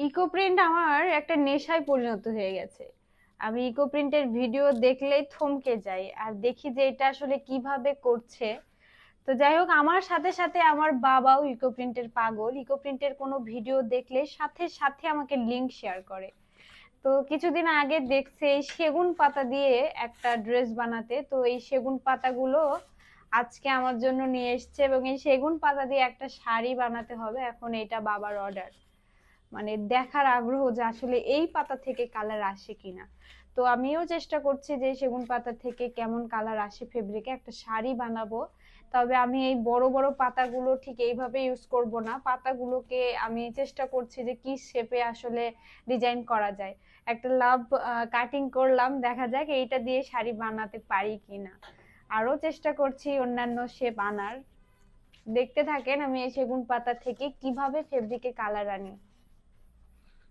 Eco print আমার একটা নেশায় পরিণত হয়ে গেছে। আমি ইকো প্রিন্টের ভিডিও দেখলেই থমকে যাই আর দেখি যে এটা আসলে কিভাবে করছে। তো যাই হোক, আমার সাথে সাথে আমার বাবাও ইকো প্রিন্টের পাগল। ইকো প্রিন্টের কোনো ভিডিও দেখলে সাথে সাথে আমাকে লিংক শেয়ার করে। তো কিছুদিন আগে দেখছে এই সেগুন পাতা দিয়ে একটা ড্রেস বানাতে, তো এই সেগুন পাতাগুলো আজকে আমার জন্য নিয়ে এসছে এবং এই সেগুন পাতা দিয়ে একটা শাড়ি বানাতে হবে। এখন এটা বাবার অর্ডার, মানে দেখার আগ্রহ যে আসলে এই পাতা থেকে কালার আসে কিনা। তো আমিও চেষ্টা করছি যে সেগুন পাতা থেকে কেমন কালার আসে ফেব্রিকে একটা শাড়ি বানাবো। তবে আমি এই বড় বড় পাতাগুলো ঠিক এইভাবে ইউজ করব না, পাতাগুলোকে আমি চেষ্টা করছি যে কি শেপে আসলে ডিজাইন করা যায়। একটা লাভ কাটিং করলাম, দেখা যাক এইটা দিয়ে শাড়ি বানাতে পারি কিনা। আরো চেষ্টা করছি অন্যান্য শেপ আনার। দেখতে থাকেন আমি এই সেগুন পাতা থেকে কিভাবে ফেব্রিকে কালার আনি।